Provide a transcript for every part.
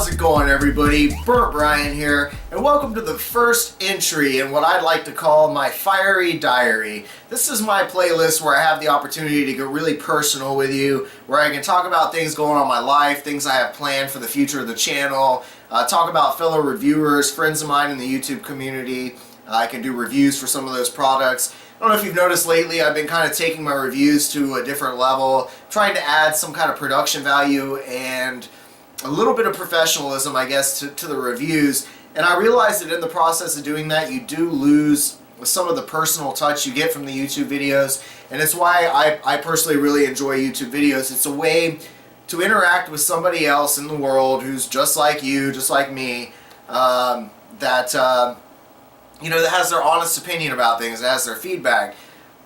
How's it going, everybody? Burt Bryan here, and welcome to the first entry in what I'd like to call my Fiery Diary. This is my playlist where I have the opportunity to get really personal with you, where I can talk about things going on in my life, things I have planned for the future of the channel, talk about fellow reviewers, friends of mine in the YouTube community. I can do reviews for some of those products. I don't know if you've noticed lately, I've been kind of taking my reviews to a different level, trying to add some kind of production value and a little bit of professionalism, I guess, to the reviews. And I realized that in the process of doing that, you do lose some of the personal touch you get from the YouTube videos. And it's why I personally really enjoy YouTube videos. It's a way to interact with somebody else in the world who's just like you, just like me, that has their honest opinion about things, that has their feedback.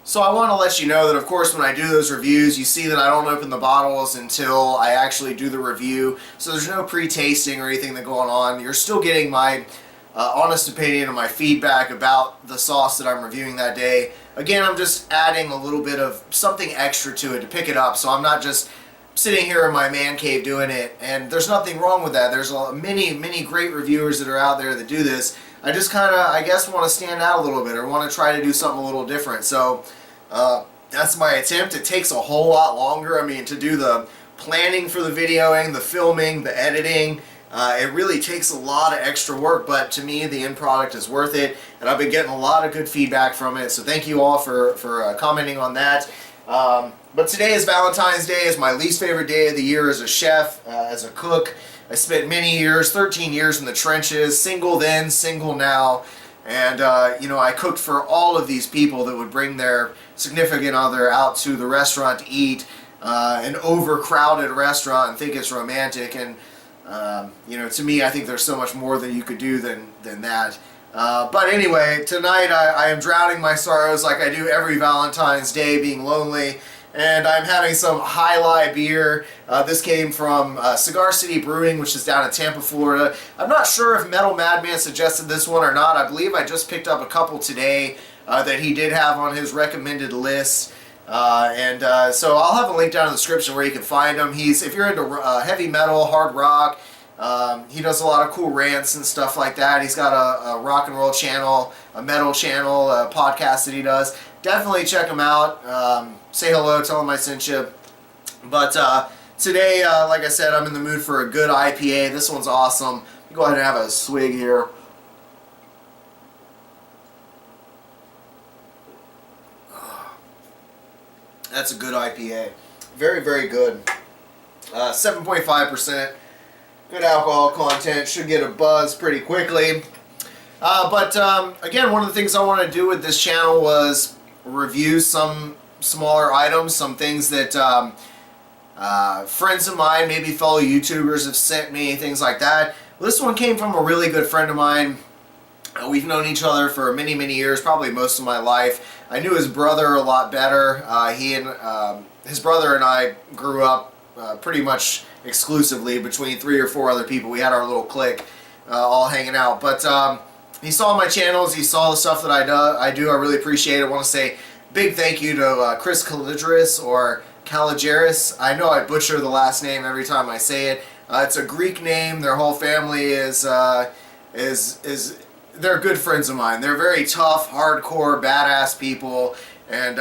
So I want to let you know that, of course, when I do those reviews, you see that I don't open the bottles until I actually do the review. So there's no pre-tasting or anything that going on. You're still getting my honest opinion and my feedback about the sauce that I'm reviewing that day. Again, I'm just adding a little bit of something extra to it to pick it up, so I'm not just sitting here in my man cave doing it. And there's nothing wrong with that. There's many great reviewers that are out there that do this. I just kind of, I guess, want to stand out a little bit or want to try to do something a little different. So that's my attempt. It takes a whole lot longer. I mean, to do the planning for the videoing, the filming, the editing, it really takes a lot of extra work, but to me the end product is worth it, and I've been getting a lot of good feedback from it, so thank you all for commenting on that. But today is Valentine's Day. It's my least favorite day of the year as a chef, as a cook. I spent many years, 13 years in the trenches, single then, single now. And, I cooked for all of these people that would bring their significant other out to the restaurant to eat, an overcrowded restaurant, and think it's romantic. And, to me, I think there's so much more that you could do than that. But anyway, tonight I am drowning my sorrows like I do every Valentine's Day, being lonely. And I'm having some High Life beer. This came from Cigar City Brewing, which is down in Tampa, Florida. I'm not sure if Metal Madman suggested this one or not. I believe I just picked up a couple today that he did have on his recommended list. So I'll have a link down in the description where you can find him. If you're into heavy metal, hard rock, he does a lot of cool rants and stuff like that. He's got a rock and roll channel, a metal channel, a podcast that he does. Definitely check him out. Say hello, tell him I sent you. But today, like I said, I'm in the mood for a good IPA. This one's awesome. Go ahead and have a swig here. That's a good IPA. Very, very good. 7.5%. Good alcohol content. Should get a buzz pretty quickly. Again, one of the things I want to do with this channel was review some smaller items, some things that friends of mine, maybe fellow YouTubers, have sent me, things like that. Well, this one came from a really good friend of mine. We've known each other for many years, probably most of my life. I knew his brother a lot better. His brother and I grew up pretty much exclusively between 3 or 4 other people. We had our little clique all hanging out. But he saw my channels, he saw the stuff that I do. I really appreciate it. I want to say big thank you to Chris Caligeris or Caligeris. I know I butcher the last name every time I say it. It's a Greek name. Their whole family they're good friends of mine. They're very tough, hardcore, badass people. And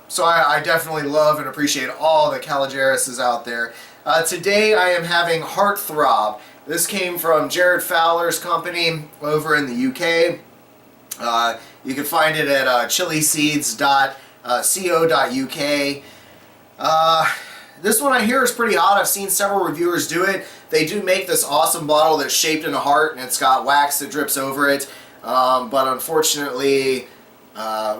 so I definitely love and appreciate all the Caligerises out there. Today I am having Heart Throb. This came from Jared Fowler's company over in the UK. You can find it at chiliseeds.co.uk. This one I hear is pretty hot. I've seen several reviewers do it. They do make this awesome bottle that's shaped in a heart, and it's got wax that drips over it. But unfortunately,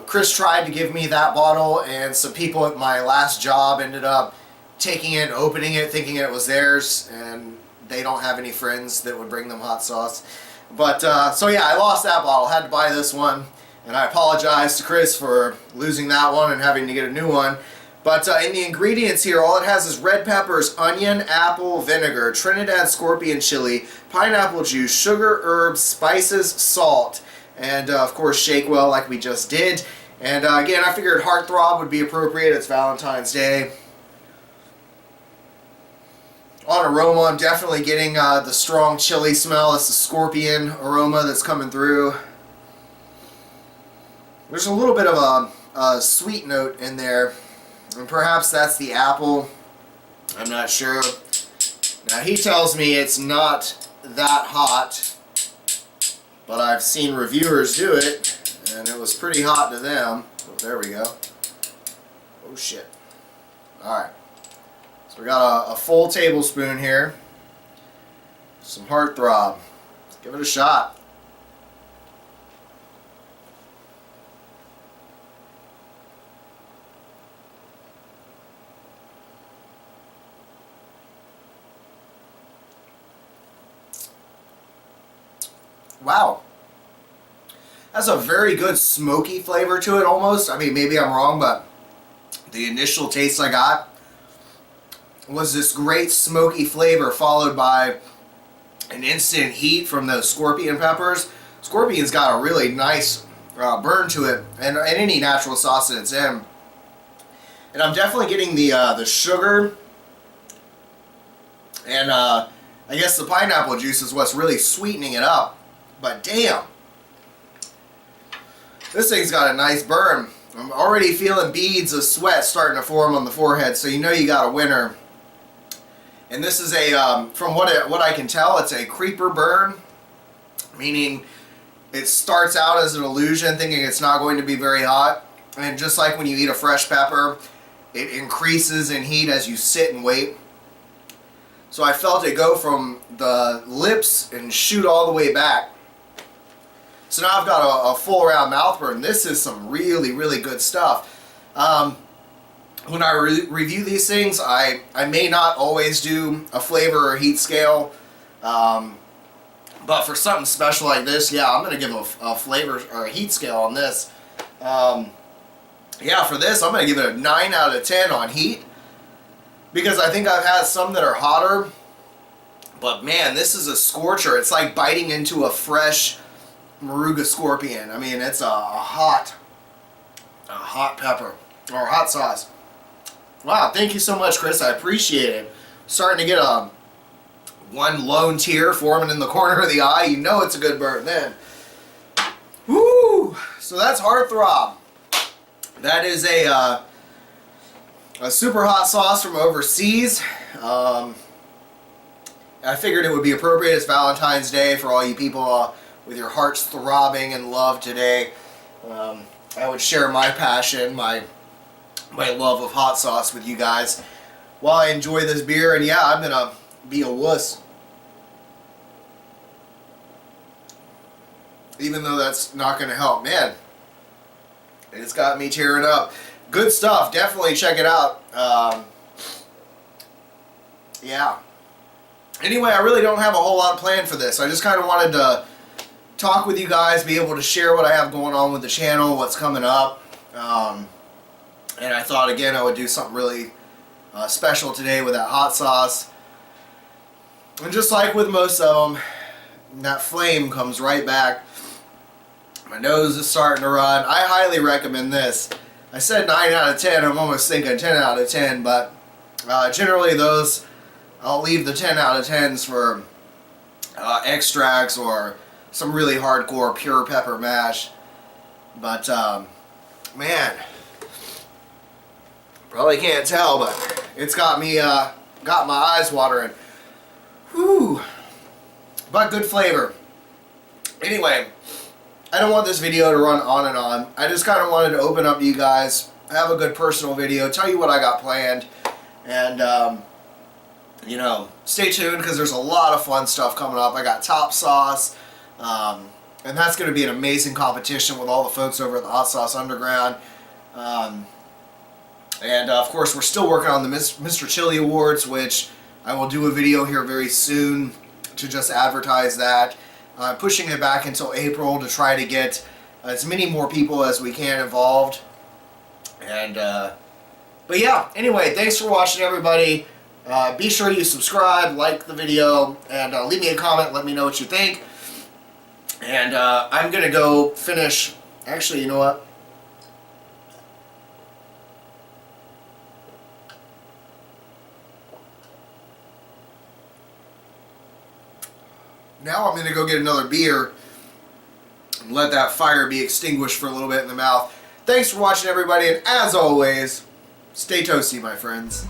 Chris tried to give me that bottle, and some people at my last job ended up taking it, opening it, thinking it was theirs, and they don't have any friends that would bring them hot sauce. But, so yeah, I lost that bottle. Had to buy this one, and I apologize to Chris for losing that one and having to get a new one. But in the ingredients here, all it has is red peppers, onion, apple, vinegar, Trinidad scorpion chili, pineapple juice, sugar, herbs, spices, salt, and of course shake well like we just did. And again, I figured Heart Throb would be appropriate. It's Valentine's Day. On aroma, I'm definitely getting the strong chili smell. It's the scorpion aroma that's coming through. There's a little bit of a sweet note in there, and perhaps that's the apple. I'm not sure. Now he tells me it's not that hot, but I've seen reviewers do it, and it was pretty hot to them. Oh, there we go. Oh shit. Alright. So we got a full tablespoon here. Some Heart Throb. Let's give it a shot. Wow. That's a very good smoky flavor to it almost. I mean, maybe I'm wrong, but the initial taste I got was this great smoky flavor followed by an instant heat from those scorpion peppers. Scorpion's got a really nice burn to it, and any natural sauce that it's in. And I'm definitely getting the sugar, and I guess the pineapple juice is what's really sweetening it up. But damn, this thing's got a nice burn. I'm already feeling beads of sweat starting to form on the forehead, so you know you got a winner. And this is a, from what I can tell, it's a creeper burn, meaning it starts out as an illusion, thinking it's not going to be very hot. And just like when you eat a fresh pepper, it increases in heat as you sit and wait. So I felt it go from the lips and shoot all the way back. So now I've got a full round mouth burn. This is some really, really good stuff. When I review these things, I may not always do a flavor or heat scale. But for something special like this, yeah, I'm going to give a flavor or a heat scale on this. Yeah, for this, I'm going to give it a 9 out of 10 on heat. Because I think I've had some that are hotter. But man, this is a scorcher. It's like biting into a fresh Moruga scorpion. I mean, it's a hot pepper or hot sauce. Wow, thank you so much, Chris. I appreciate it. Starting to get one lone tear forming in the corner of the eye. You know it's a good burn then. Woo! So that's Heart Throb. That is a super hot sauce from overseas. I figured it would be appropriate. It's Valentine's Day for all you people with your hearts throbbing in love today. I would share my passion, my love of hot sauce with you guys while I enjoy this beer. And yeah, I'm gonna be a wuss, even though that's not gonna help. Man, it's got me tearing up. Good stuff. Definitely check it out. Yeah. Anyway, I really don't have a whole lot planned for this. I just kind of wanted to talk with you guys, be able to share what I have going on with the channel, what's coming up. And I thought, again, I would do something really special today with that hot sauce. And just like with most of them, that flame comes right back. My nose is starting to run. I highly recommend this. I said 9 out of 10. I'm almost thinking 10 out of 10, but generally those, I'll leave the 10 out of 10s for extracts or some really hardcore pure pepper mash. But man, probably can't tell, but it's got me got my eyes watering. Whew. But good flavor. Anyway, I don't want this video to run on and on. I just kind of wanted to open up to you guys, have a good personal video, tell you what I got planned, and you know, stay tuned because there's a lot of fun stuff coming up. I got Top Sauce, and that's going to be an amazing competition with all the folks over at the Hot Sauce Underground. And of course, we're still working on the Mr. Chili Awards, which I will do a video here very soon to just advertise that. I'm pushing it back until April to try to get as many more people as we can involved. And but yeah, anyway, thanks for watching, everybody. Be sure you subscribe, like the video, and leave me a comment. Let me know what you think. And I'm gonna go finish. Actually, you know what? Now I'm going to go get another beer and let that fire be extinguished for a little bit in the mouth. Thanks for watching, everybody, and as always, stay toasty, my friends.